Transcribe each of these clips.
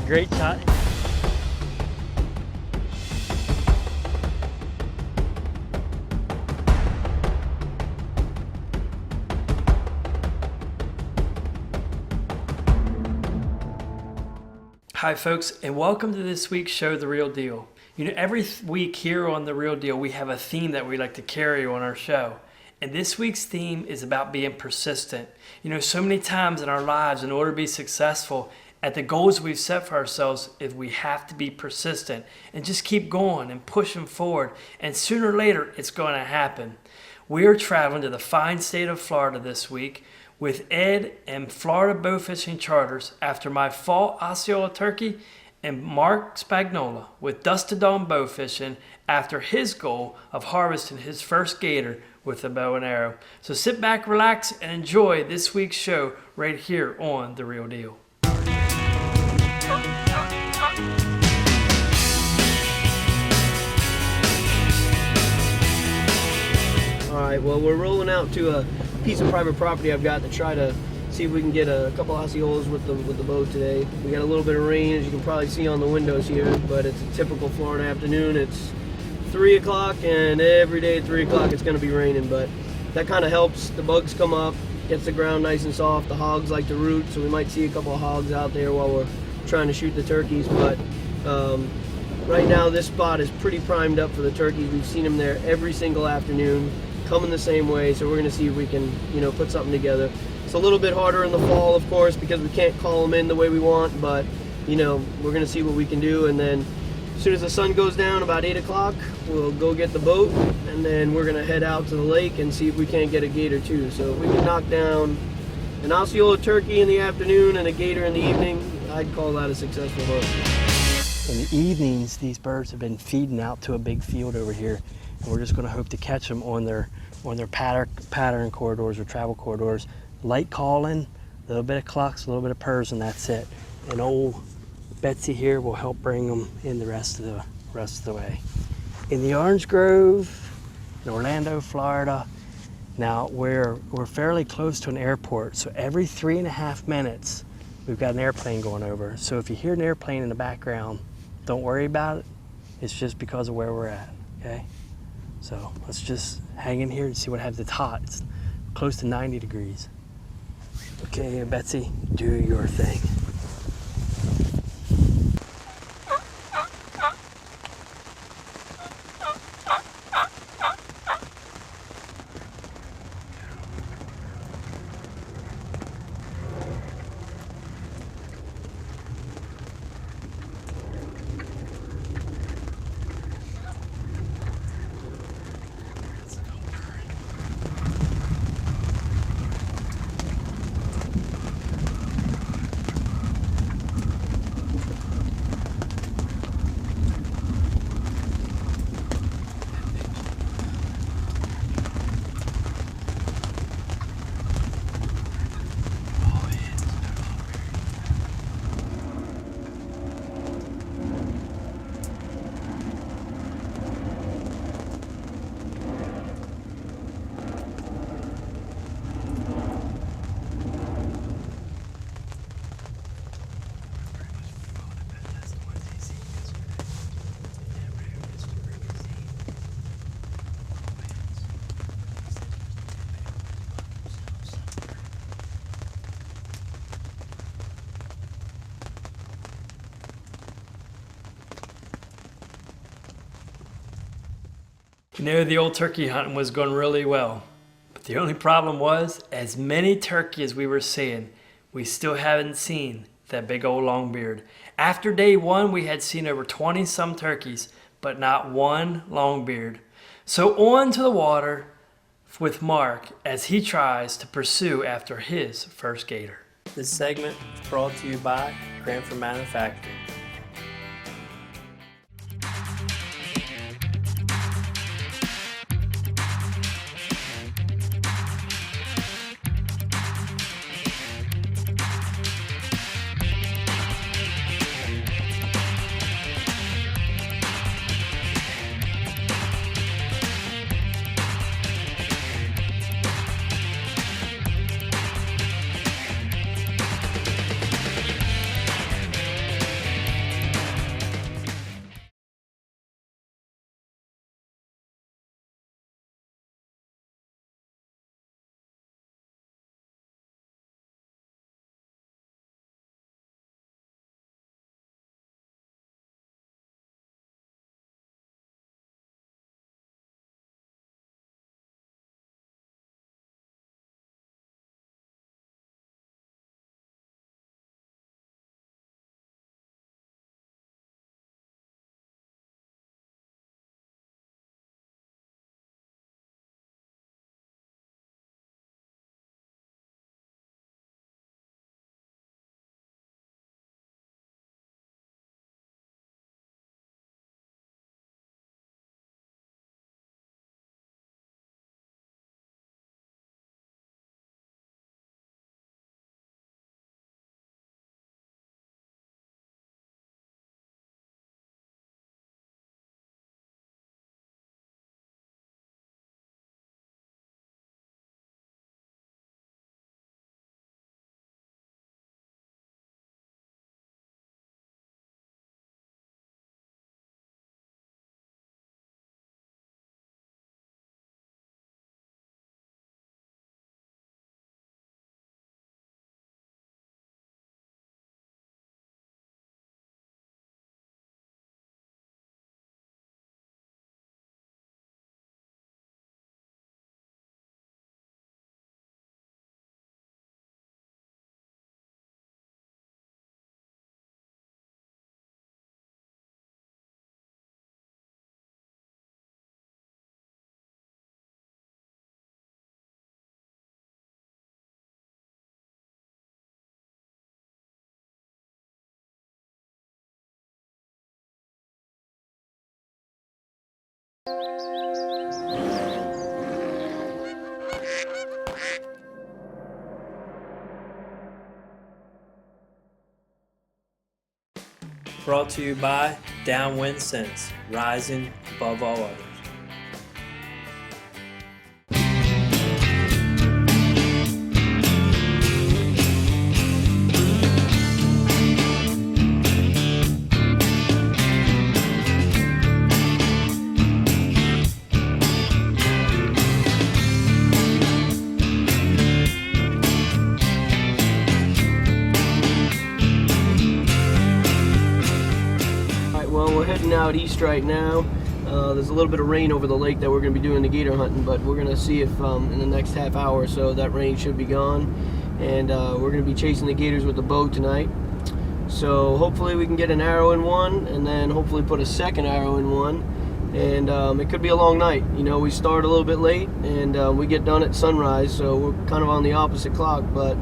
Great shot. Hi folks, and welcome to this week's show, The Real Deal. You know, every week here on The Real Deal, we have a theme that we like to carry on our show. And this week's theme is about being persistent. You know, so many times in our lives, in order to be successful at the goals we've set for ourselves, if we have to be persistent and just keep going and pushing forward. And sooner or later, it's going to happen. We are traveling to the fine state of Florida this week with Ed and Florida Bow Fishing Charters after my fall Osceola turkey, and Mark Spagnola with Dusk to Dawn Bow Fishing after his goal of harvesting his first gator with a bow and arrow. So sit back, relax, and enjoy this week's show right here on The Real Deal. All right, well, we're rolling out to a piece of private property I've got to try to see if we can get a couple Osceolas with the boat today. We got a little bit of rain, as you can probably see on the windows here, but it's a typical Florida afternoon. It's 3 o'clock, and every day at 3 o'clock it's going to be raining, but that kind of helps. The bugs come up, gets the ground nice and soft. The hogs like to root, so we might see a couple of hogs out there while we're trying to shoot the turkeys, but right now this spot is pretty primed up for the turkeys. We've seen them there every single afternoon, coming the same way, so we're going to see if we can, put something together. It's a little bit harder in the fall, of course, because we can't call them in the way we want, but, we're going to see what we can do, and then as soon as the sun goes down, about 8 o'clock, we'll go get the boat, and then we're going to head out to the lake and see if we can't get a gator too. So if we can knock down an Osceola turkey in the afternoon and a gator in the evening, I'd call that a successful hunt. In the evenings, these birds have been feeding out to a big field over here, and we're just going to hope to catch them on their pattern corridors or travel corridors. Light calling, a little bit of clucks, a little bit of purrs, and that's it. And old Betsy here will help bring them in the rest of the way. In the Orange Grove, in Orlando, Florida, now we're fairly close to an airport, so every 3.5 minutes we've got an airplane going over. So if you hear an airplane in the background, don't worry about it. It's just because of where we're at, okay? So let's just hang in here and see what happens. It's hot. It's close to 90 degrees. Okay, Betsy, do your thing. You know, the old turkey hunting was going really well, but the only problem was, as many turkey as we were seeing, we still haven't seen that big old longbeard. After day one, we had seen over 20 some turkeys, but not one longbeard. So on to the water with Mark as he tries to pursue after his first gator. This segment is brought to you by Cranford Manufacturing. Brought to you by Downwind Sense, rising above all others. Well, we're heading out east right now. There's a little bit of rain over the lake that we're going to be doing the gator hunting, but we're going to see if in the next half hour or so that rain should be gone. And we're going to be chasing the gators with the bow tonight. So hopefully we can get an arrow in one, and then hopefully put a second arrow in one. And it could be a long night. You know, we start a little bit late, and we get done at sunrise, so we're kind of on the opposite clock. But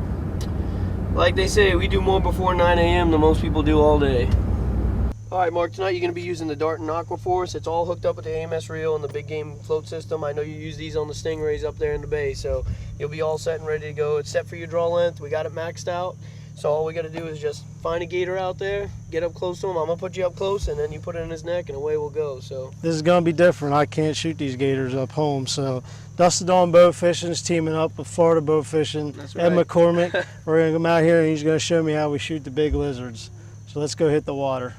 like they say, we do more before 9 a.m. than most people do all day. All right, Mark, tonight you're going to be using the Darton Aquaforce. It's all hooked up with the AMS reel and the big game float system. I know you use these on the Stingrays up there in the bay, so you'll be all set and ready to go. It's set for your draw length. We got it maxed out. So all we got to do is just find a gator out there, get up close to him. I'm going to put you up close, and then you put it in his neck, and away we'll go. So this is going to be different. I can't shoot these gators up home. So Dustin Dawn Bow Fishing is teaming up with Florida Bow Fishing. That's Ed right. McCormick. We're going to come out here, and he's going to show me how we shoot the big lizards. So let's go hit the water.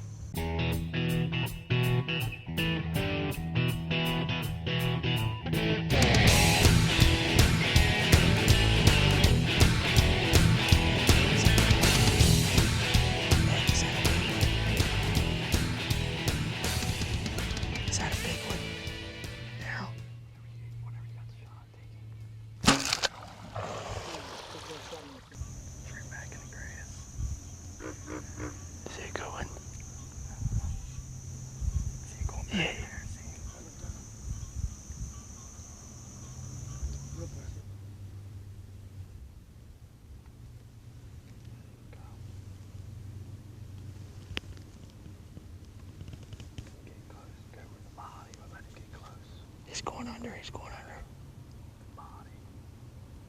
He's going under, he's going under.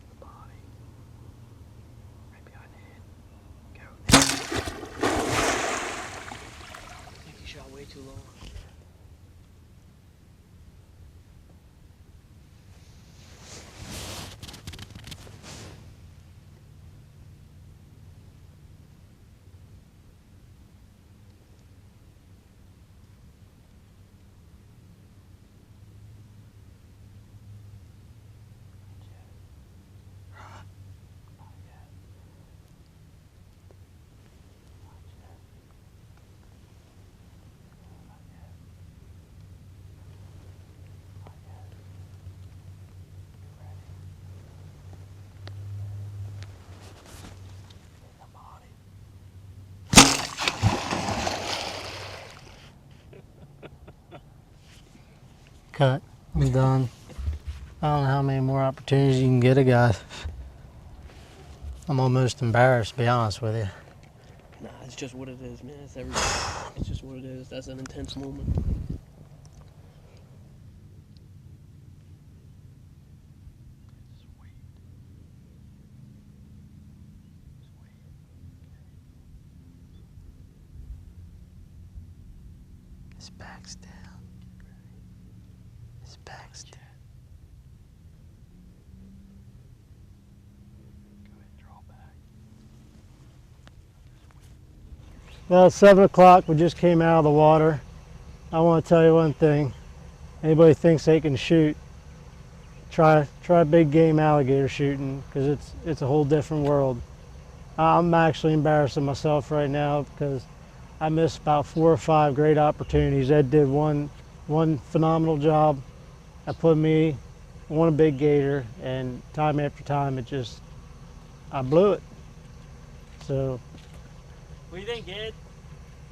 The body. Right behind the head. Go. I think you shot way too low. Cut. I'm done. I don't know how many more opportunities you can get a guy. I'm almost embarrassed, to be honest with you. Nah, it's just what it is, man. It's everything. It's just what it is. That's an intense moment. His back's down. His back's down. Go ahead and draw back. Well, it's 7 o'clock. We just came out of the water. I want to tell you one thing. Anybody thinks they can shoot, try big game alligator shooting, because it's a whole different world. I'm actually embarrassing myself right now because I missed about 4 or 5 great opportunities. Ed did one phenomenal job. I put me on a big gator, and time after time I blew it. So. What do you think, Ed?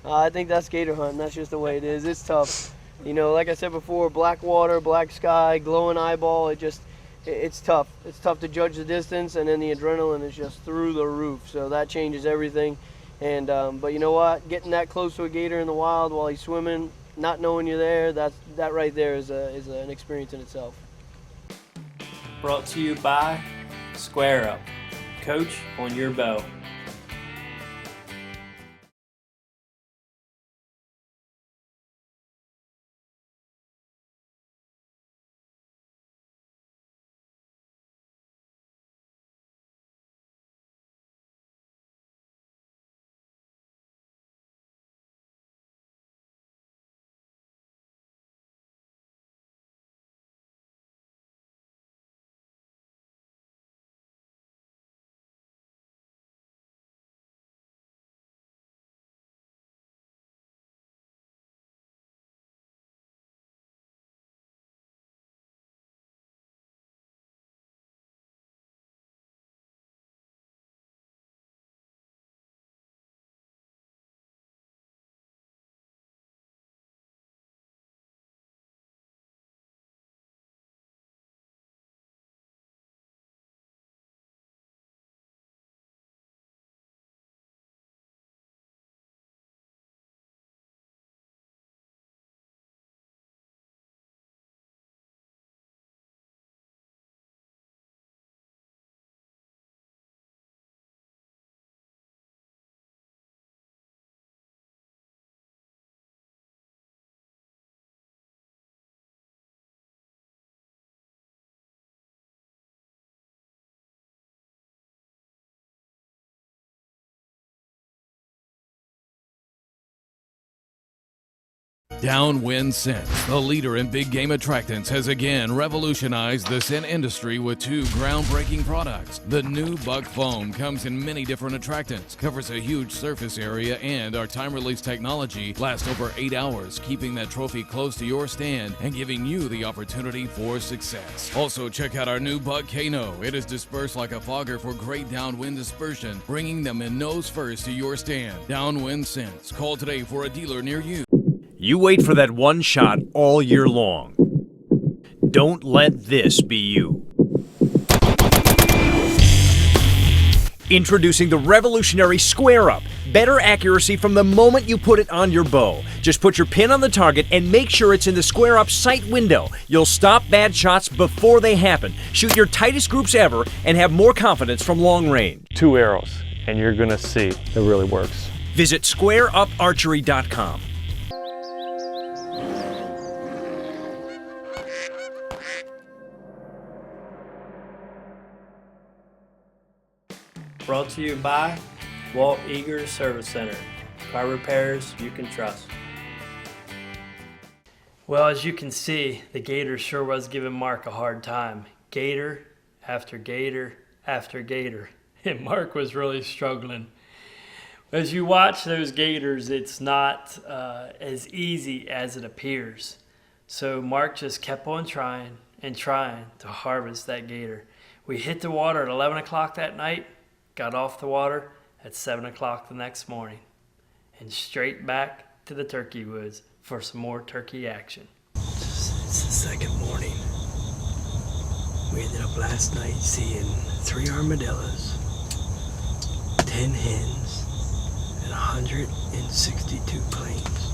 I think that's gator hunting. That's just the way it is. It's tough. You know, like I said before, black water, black sky, glowing eyeball, it's tough. It's tough to judge the distance, and then the adrenaline is just through the roof. So that changes everything. And but you know what? Getting that close to a gator in the wild while he's swimming, not knowing you're there, that right there is an experience in itself. Brought to you by Square Up. Coach on your bow. Downwind Scents, the leader in big game attractants, has again revolutionized the scent industry with 2 groundbreaking products. The new Buck Foam comes in many different attractants, covers a huge surface area, and our time-release technology lasts over 8 hours, keeping that trophy close to your stand and giving you the opportunity for success. Also, check out our new Buck Kano. It is dispersed like a fogger for great downwind dispersion, bringing them in nose first to your stand. Downwind Scents. Call today for a dealer near you. You wait for that one shot all year long. Don't let this be you. Introducing the revolutionary Square Up. Better accuracy from the moment you put it on your bow. Just put your pin on the target and make sure it's in the Square Up sight window. You'll stop bad shots before they happen. Shoot your tightest groups ever and have more confidence from long range. 2 arrows, and you're gonna see it really works. Visit squareuparchery.com. Brought to you by Walt Eager Service Center. Car repairs you can trust. Well, as you can see, the Gators sure was giving Mark a hard time. Gator after Gator after Gator. And Mark was really struggling. As you watch those Gators, it's not as easy as it appears. So Mark just kept on trying and trying to harvest that Gator. We hit the water at 11 o'clock that night. Got off the water at 7 o'clock the next morning and straight back to the turkey woods for some more turkey action. It's the second morning. We ended up last night seeing 3 armadillos, 10 hens, and 162 planes.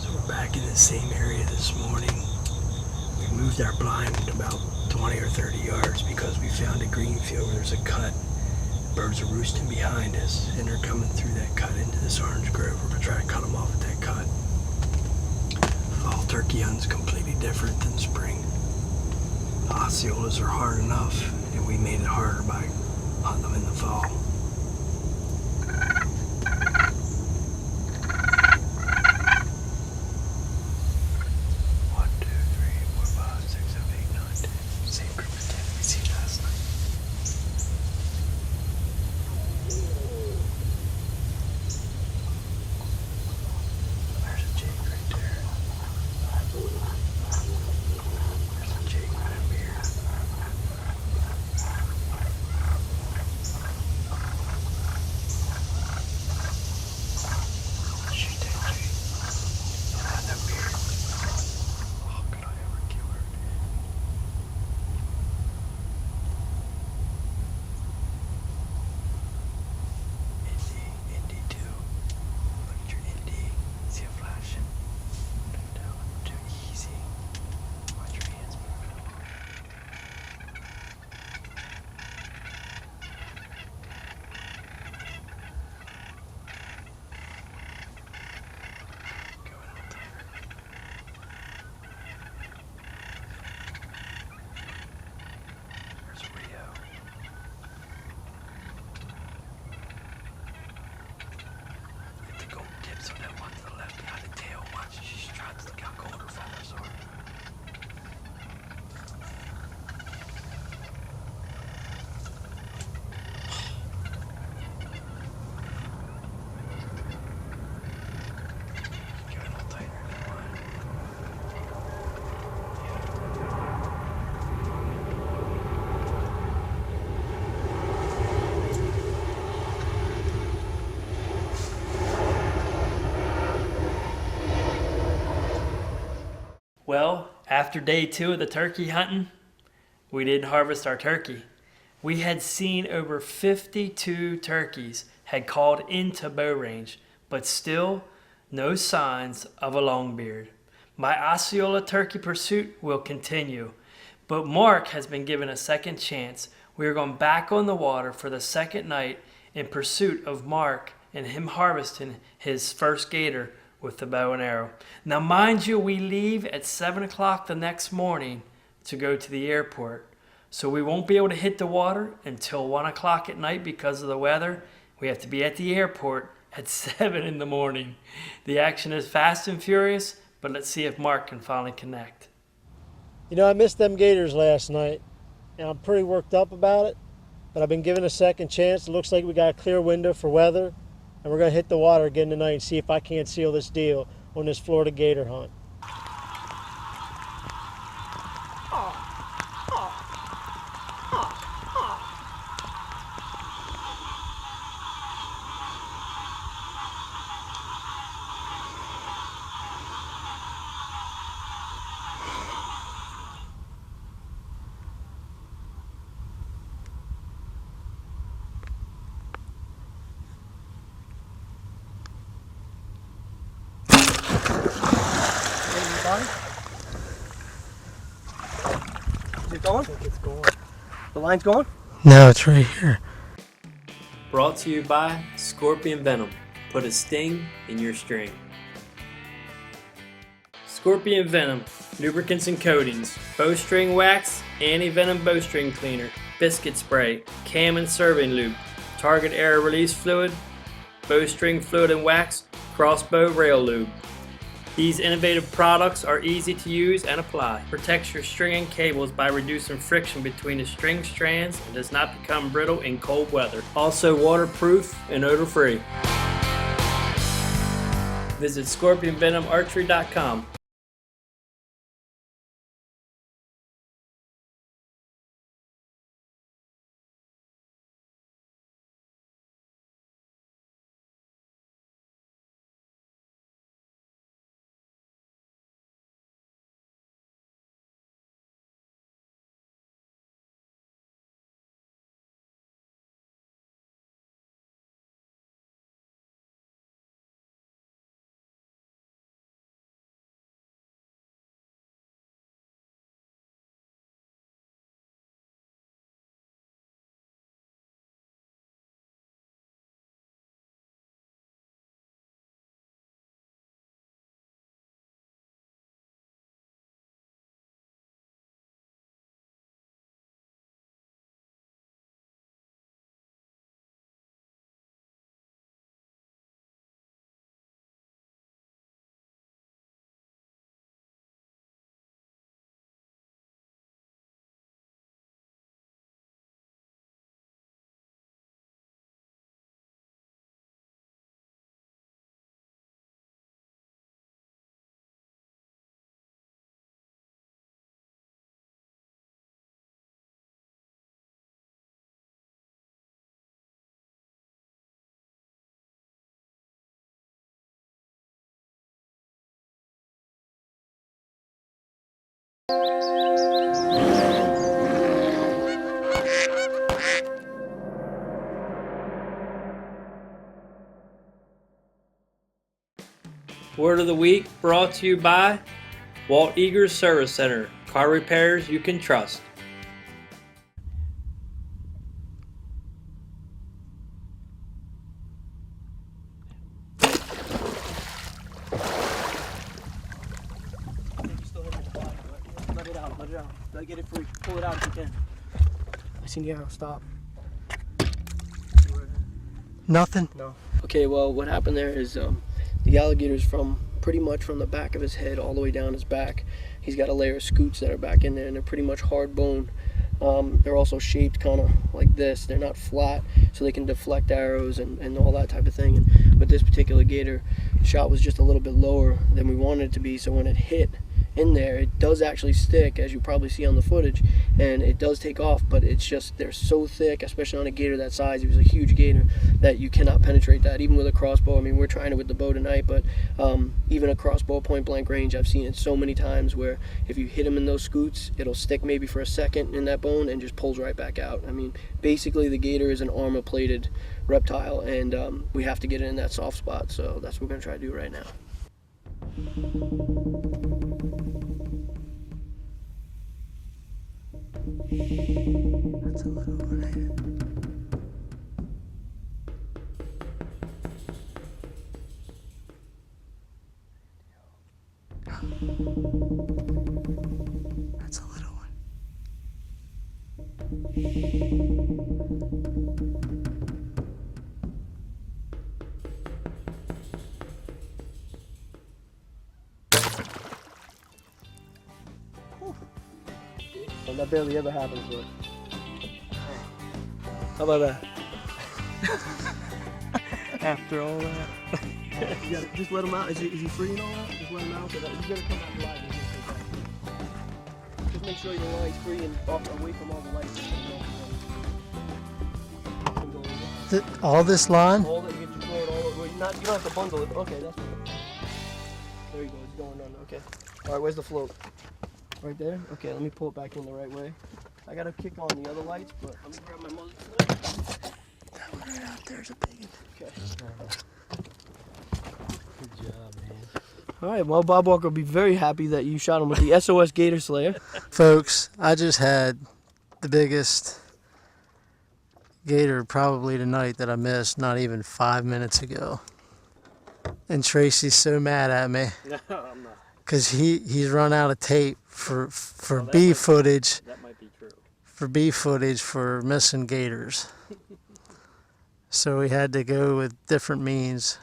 So we're back in the same area this morning. We moved our blind about 20 or 30 yards because we found a green field where there's a cut. Birds are roosting behind us and they're coming through that cut into this orange grove. We're gonna try to cut them off at that cut. Fall turkey hunting's completely different than spring. The Osceolas are hard enough and we made it harder by hunting them in the fall. Look how cold her feathers are. Get a little tighter if you want. Well, after day 2 of the turkey hunting, we didn't harvest our turkey. We had seen over 52 turkeys had called into bow range, but still no signs of a longbeard. My Osceola turkey pursuit will continue, but Mark has been given a second chance. We are going back on the water for the second night in pursuit of Mark and him harvesting his first gator with the bow and arrow. Now, mind you, we leave at 7 o'clock the next morning to go to the airport. So we won't be able to hit the water until 1 o'clock at night because of the weather. We have to be at the airport at 7 in the morning. The action is fast and furious, but let's see if Mark can finally connect. You know, I missed them gators last night, and I'm pretty worked up about it, but I've been given a second chance. It looks like we got a clear window for weather, and we're going to hit the water again tonight and see if I can't seal this deal on this Florida gator hunt. Is it going? I think it's going. The line's going? No, it's right here. Brought to you by Scorpion Venom. Put a sting in your string. Scorpion Venom, lubricants and coatings, bowstring wax, anti-venom bowstring cleaner, biscuit spray, cam and serving lube, target air release fluid, bowstring fluid and wax, crossbow rail lube. These innovative products are easy to use and apply. Protects your string and cables by reducing friction between the string strands and does not become brittle in cold weather. Also waterproof and odor-free. Visit ScorpionVenomArchery.com. Word of the week brought to you by Walt Eagers Service Center. Car repairs you can trust. Let it out. Let it get it free. Pull it out if you can. I seen the arrow stop. Nothing? No. Okay, well, what happened there is the alligators from pretty much from the back of his head all the way down his back. He's got a layer of scoots that are back in there, and they're pretty much hard bone. They're also shaped kind of like this. They're not flat, so they can deflect arrows and all that type of thing. And with this particular gator, the shot was just a little bit lower than we wanted it to be, so when it hit in there, it does actually stick, as you probably see on the footage, and it does take off, but it's just, they're so thick, especially on a gator that size. He was a huge gator, that you cannot penetrate that, even with a crossbow. I mean, we're trying it with the bow tonight, but even a crossbow point blank range, I've seen it so many times where if you hit him in those scoots, it'll stick maybe for a second in that bone and just pulls right back out. I mean, basically the gator is an armor-plated reptile, and we have to get it in that soft spot, so that's what we're gonna try to do right now. That's a little one. That's a little one. Well, that barely ever happens, but how about that? After all that. You gotta just let him out. Is he free and all that? Just let him out. He's gonna come out alive. Just make sure your line's free and away from all the lights. All this line? All that you get your cord all over. You don't have to bundle it. Okay, that's good. There you go. It's going on. Okay. All right. Where's the float? Right there? Okay, let me pull it back in the right way. I gotta kick on the other lights, but let me grab my mullet. That one right out there's a big one. Okay. Good job, man. All right, well, Bob Walker will be very happy that you shot him with the SOS Gator Slayer. Folks, I just had the biggest gator probably tonight that I missed not even 5 minutes ago. And Tracy's so mad at me. No, I'm not. Because he's run out of tape for B footage. That might be true. For B footage for missing gators. So we had to go with different means.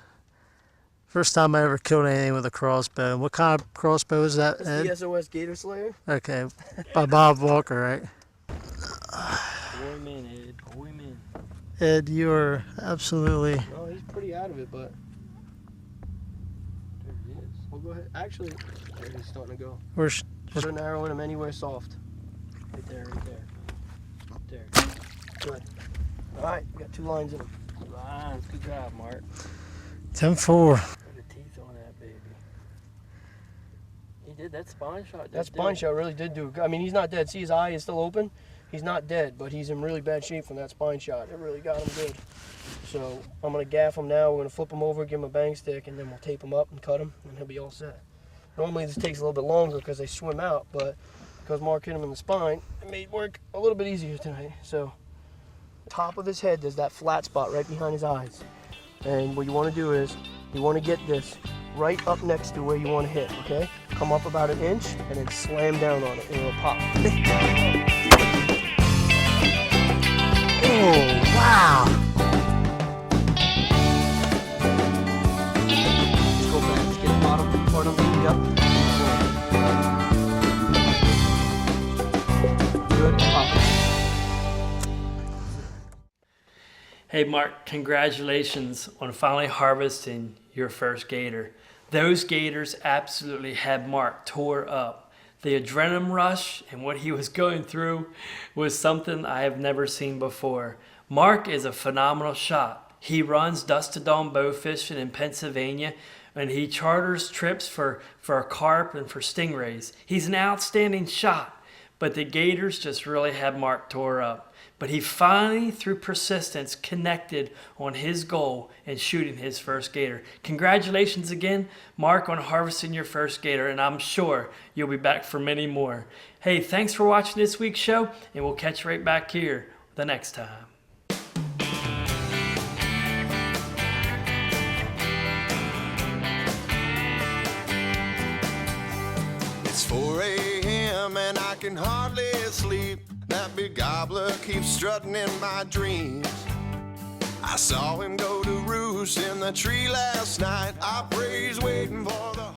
First time I ever killed anything with a crossbow. What kind of crossbow is that, It's Ed? the SOS Gator Slayer. Okay, by Bob Walker, right? Boy, man, Ed. Boy, man. Ed, you are absolutely... No, he's pretty out of it, but There he is. we'll go ahead. Actually, there he's starting to go. We're Put an arrow in him anywhere soft. Right there, right there. There. Good. All right, we got 2 lines in him. Lines. Good job, Mark. 10-4. Look at the teeth on that baby. He did that spine shot. That spine shot really did do good. I mean, he's not dead. See, his eye is still open. He's not dead, but he's in really bad shape from that spine shot. It really got him good. So I'm going to gaff him now. We're going to flip him over, give him a bang stick, and then we'll tape him up and cut him, and he'll be all set. Normally this takes a little bit longer because they swim out, but because Mark hit him in the spine, it made work a little bit easier tonight. So top of his head, there's that flat spot right behind his eyes. And what you want to do is, you want to get this right up next to where you want to hit, okay? Come up about 1 inch and then slam down on it and it'll pop. Oh, wow. Just go back, just get the bottom part of the knee up. Good, pop. Hey, Mark, congratulations on finally harvesting your first gator. Those gators absolutely had Mark tore up. The adrenaline rush and what he was going through was something I have never seen before. Mark is a phenomenal shot. He runs dusk to dawn bow fishing in Pennsylvania, and he charters trips for carp and for stingrays. He's an outstanding shot, but the gators just really had Mark tore up. But he finally, through persistence, connected on his goal and shooting his first gator. Congratulations again, Mark, on harvesting your first gator, and I'm sure you'll be back for many more. Hey, thanks for watching this week's show, and we'll catch you right back here the next time. It's 4 a.m. and I can hardly sleep. That big gobbler keeps strutting in my dreams. I saw him go to roost moose in the tree last night. I praise waiting for the